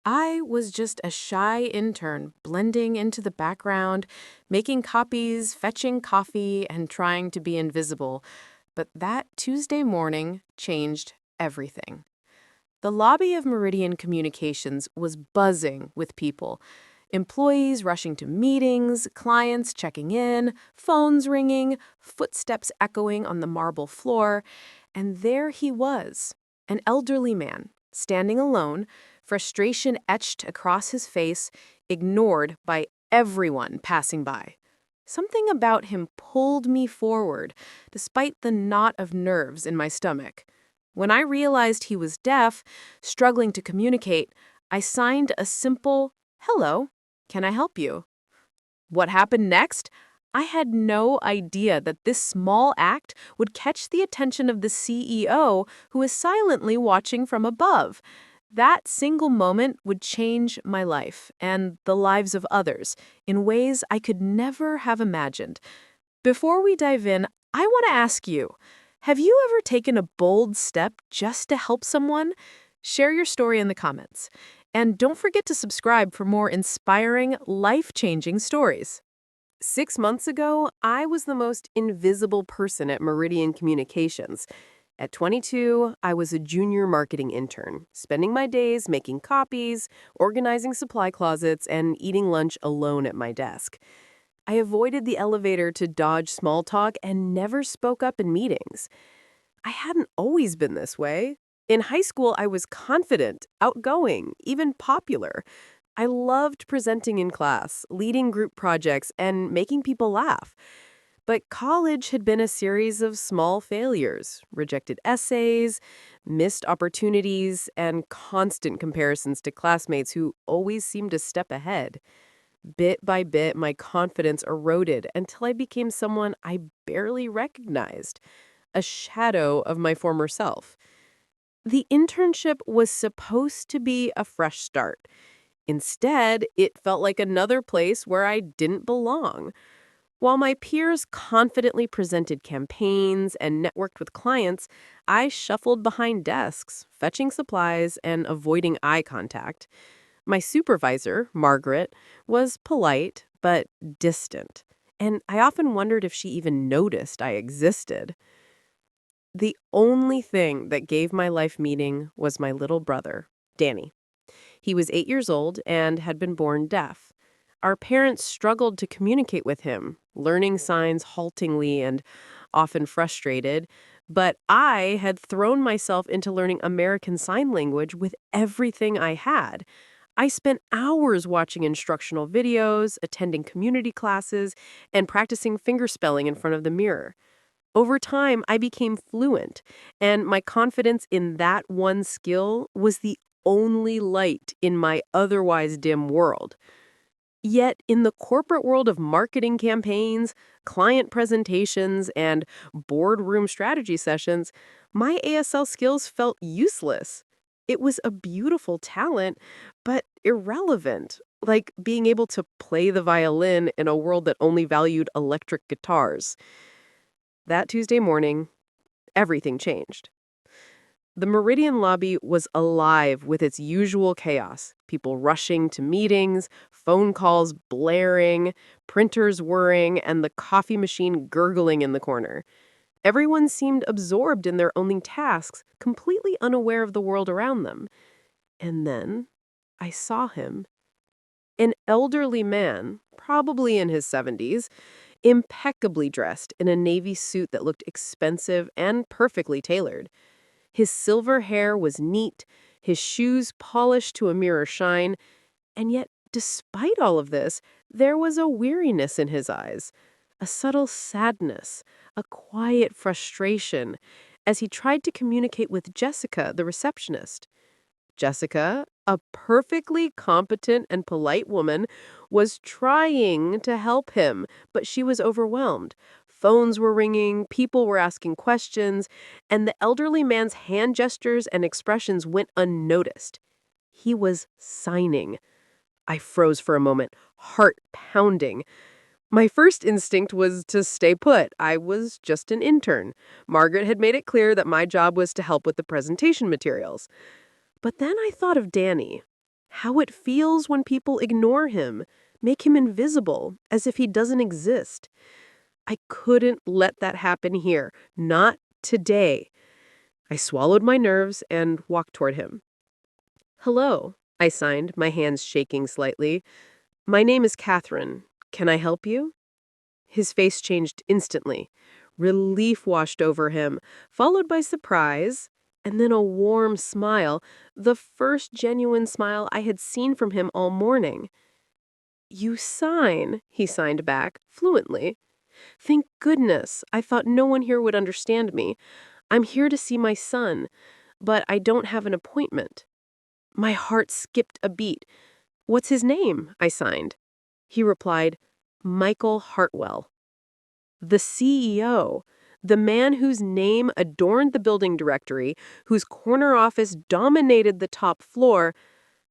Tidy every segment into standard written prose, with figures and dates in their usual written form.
I was just a shy intern blending into the background, making copies, fetching coffee, and trying to be invisible. But that Tuesday morning changed everything. The lobby of Meridian Communications was buzzing with people. Employees rushing to meetings, clients checking in, phones ringing, footsteps echoing on the marble floor. And there he was, an elderly man, standing alone, frustration etched across his face, ignored by everyone passing by. Something about him pulled me forward, despite the knot of nerves in my stomach. When I realized he was deaf, struggling to communicate, I signed a simple, "Hello, can I help you?" What happened next? I had no idea that this small act would catch the attention of the CEO, who was silently watching from above. That single moment would change my life and the lives of others in ways I could never have imagined. Before we dive in, I want to ask you, have you ever taken a bold step just to help someone? Share your story in the comments. And don't forget to subscribe for more inspiring, life-changing stories. 6 months ago, I was the most invisible person at Meridian Communications. At 22, I was a junior marketing intern, spending my days making copies, organizing supply closets, and eating lunch alone at my desk. I avoided the elevator to dodge small talk and never spoke up in meetings. I hadn't always been this way. In high school, I was confident, outgoing, even popular. I loved presenting in class, leading group projects, and making people laugh. But college had been a series of small failures, rejected essays, missed opportunities, and constant comparisons to classmates who always seemed a step ahead. Bit by bit, my confidence eroded until I became someone I barely recognized, a shadow of my former self. The internship was supposed to be a fresh start. Instead, it felt like another place where I didn't belong. While my peers confidently presented campaigns and networked with clients, I shuffled behind desks, fetching supplies and avoiding eye contact. My supervisor, Margaret, was polite but distant, and I often wondered if she even noticed I existed. The only thing that gave my life meaning was my little brother, Danny. He was 8 years old and had been born deaf. Our parents struggled to communicate with him, learning signs haltingly and often frustrated, but I had thrown myself into learning American Sign Language with everything I had. I spent hours watching instructional videos, attending community classes, and practicing fingerspelling in front of the mirror. Over time, I became fluent, and my confidence in that one skill was the only light in my otherwise dim world. Yet, in the corporate world of marketing campaigns, client presentations, and boardroom strategy sessions, my ASL skills felt useless. It was a beautiful talent, but irrelevant, like being able to play the violin in a world that only valued electric guitars. That Tuesday morning, everything changed. The Meridian lobby was alive with its usual chaos. People rushing to meetings, phone calls blaring, printers whirring, and the coffee machine gurgling in the corner. Everyone seemed absorbed in their own tasks, completely unaware of the world around them. And then I saw him. An elderly man, probably in his 70s, impeccably dressed in a navy suit that looked expensive and perfectly tailored. His silver hair was neat, his shoes polished to a mirror shine, and yet, despite all of this, there was a weariness in his eyes, a subtle sadness, a quiet frustration, as he tried to communicate with Jessica, the receptionist. Jessica, a perfectly competent and polite woman, was trying to help him, but she was overwhelmed. Phones were ringing, people were asking questions, and the elderly man's hand gestures and expressions went unnoticed. He was signing. I froze for a moment, heart pounding. My first instinct was to stay put. I was just an intern. Margaret had made it clear that my job was to help with the presentation materials. But then I thought of Danny. how it feels when people ignore him, make him invisible, as if he doesn't exist. I couldn't let that happen here. Not today. I swallowed my nerves and walked toward him. "Hello," I signed, my hands shaking slightly. "My name is Catherine. Can I help you?" His face changed instantly. Relief washed over him, followed by surprise, and then a warm smile, the first genuine smile I had seen from him all morning. "You sign," he signed back, fluently. "Thank goodness. I thought no one here would understand me. I'm here to see my son, but I don't have an appointment." My heart skipped a beat. "What's his name?" I signed. He replied, "Michael Hartwell." The CEO, the man whose name adorned the building directory, whose corner office dominated the top floor,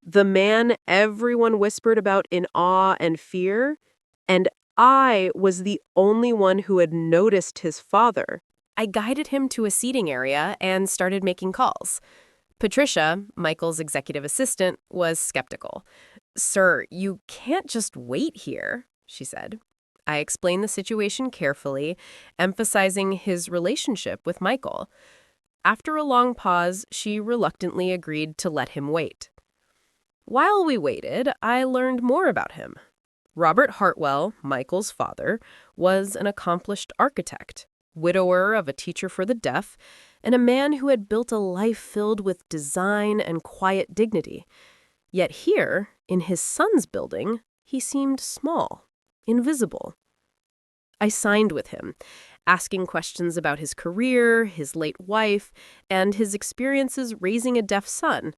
the man everyone whispered about in awe and fear, and I was the only one who had noticed his father. I guided him to a seating area and started making calls. Patricia, Michael's executive assistant, was skeptical. "Sir, you can't just wait here," she said. I explained the situation carefully, emphasizing his relationship with Michael. After a long pause, she reluctantly agreed to let him wait. While we waited, I learned more about him. Robert Hartwell, Michael's father, was an accomplished architect, widower of a teacher for the deaf, and a man who had built a life filled with design and quiet dignity. Yet here, in his son's building, he seemed small, invisible. I signed with him, asking questions about his career, his late wife, and his experiences raising a deaf son.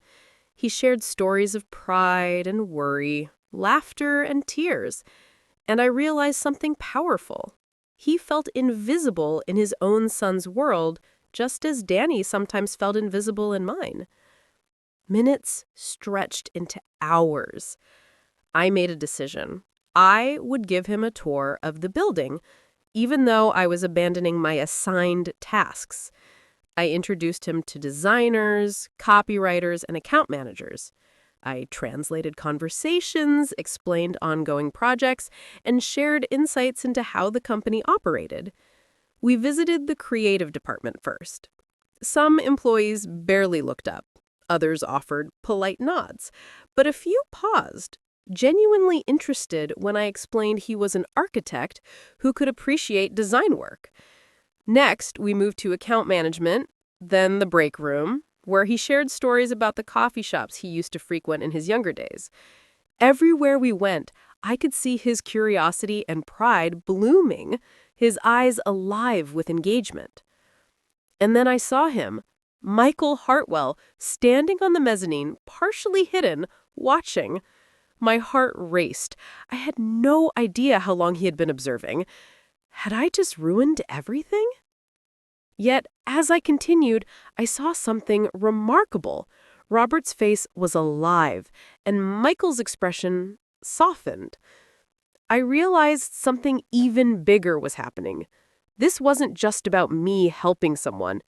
He shared stories of pride and worry, laughter and tears, and I realized something powerful. He felt invisible in his own son's world, just as Danny sometimes felt invisible in mine. Minutes stretched into hours. I made a decision. I would give him a tour of the building, even though I was abandoning my assigned tasks. I introduced him to designers, copywriters, and account managers. I translated conversations, explained ongoing projects, and shared insights into how the company operated. We visited the creative department first. Some employees barely looked up. Others offered polite nods. But a few paused, genuinely interested when I explained he was an architect who could appreciate design work. Next, we moved to account management, then the break room, where he shared stories about the coffee shops he used to frequent in his younger days. Everywhere we went, I could see his curiosity and pride blooming, his eyes alive with engagement. And then I saw him, Michael Hartwell, standing on the mezzanine, partially hidden, watching. My heart raced. I had no idea how long he had been observing. Had I just ruined everything? Yet, as I continued, I saw something remarkable. Robert's face was alive, and Michael's expression softened. I realized something even bigger was happening. This wasn't just about me helping someone.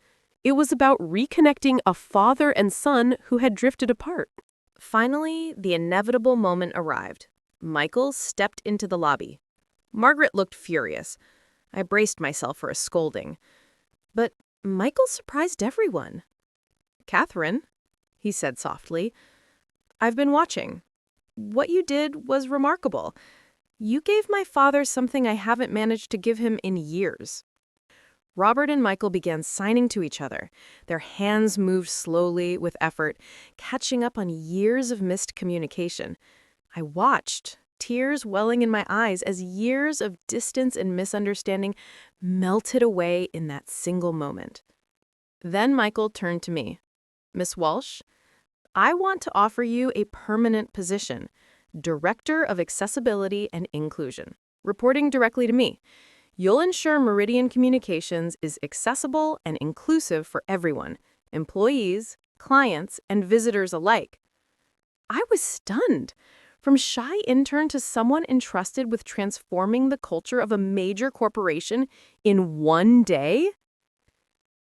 It was about reconnecting a father and son who had drifted apart. Finally, the inevitable moment arrived. Michael stepped into the lobby. Margaret looked furious. I braced myself for a scolding. But Michael surprised everyone. "Catherine," he said softly, "I've been watching. What you did was remarkable. You gave my father something I haven't managed to give him in years." Robert and Michael began signing to each other. Their hands moved slowly, with effort, catching up on years of missed communication. I watched, tears welling in my eyes as years of distance and misunderstanding melted away in that single moment. Then Michael turned to me. "Miss Walsh, I want to offer you a permanent position, Director of Accessibility and Inclusion, reporting directly to me. You'll ensure Meridian Communications is accessible and inclusive for everyone, employees, clients, and visitors alike." I was stunned. From shy intern to someone entrusted with transforming the culture of a major corporation in one day?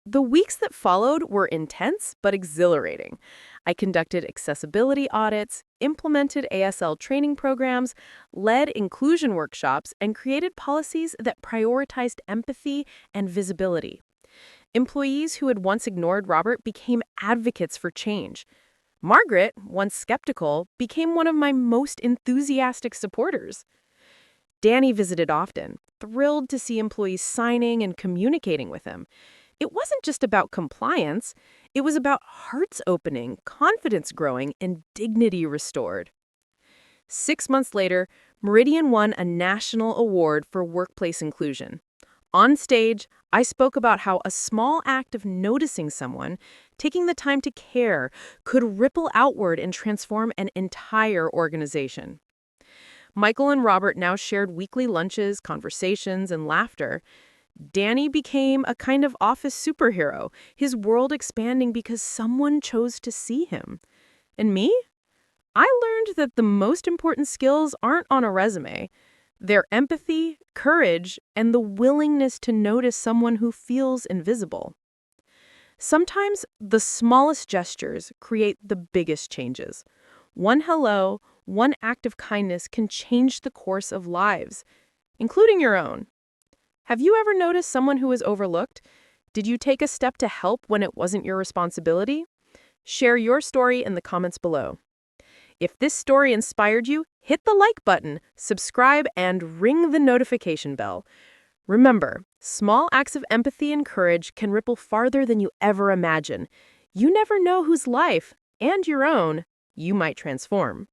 The weeks that followed were intense but exhilarating. I conducted accessibility audits, implemented ASL training programs, led inclusion workshops, and created policies that prioritized empathy and visibility. Employees who had once ignored Robert became advocates for change. Margaret, once skeptical, became one of my most enthusiastic supporters. Danny visited often, thrilled to see employees signing and communicating with him. It wasn't just about compliance, it was about hearts opening, confidence growing, and dignity restored. 6 months later, Meridian won a national award for workplace inclusion. On stage, I spoke about how a small act of noticing someone, taking the time to care, could ripple outward and transform an entire organization. Michael and Robert now shared weekly lunches, conversations, and laughter. Danny became a kind of office superhero, his world expanding because someone chose to see him. And me? I learned that the most important skills aren't on a resume. They're empathy, courage, and the willingness to notice someone who feels invisible. Sometimes the smallest gestures create the biggest changes. One hello, one act of kindness can change the course of lives, including your own. Have you ever noticed someone who was overlooked? Did you take a step to help when it wasn't your responsibility? Share your story in the comments below. If this story inspired you, hit the like button, subscribe, and ring the notification bell. Remember, small acts of empathy and courage can ripple farther than you ever imagine. You never know whose life, and your own, you might transform.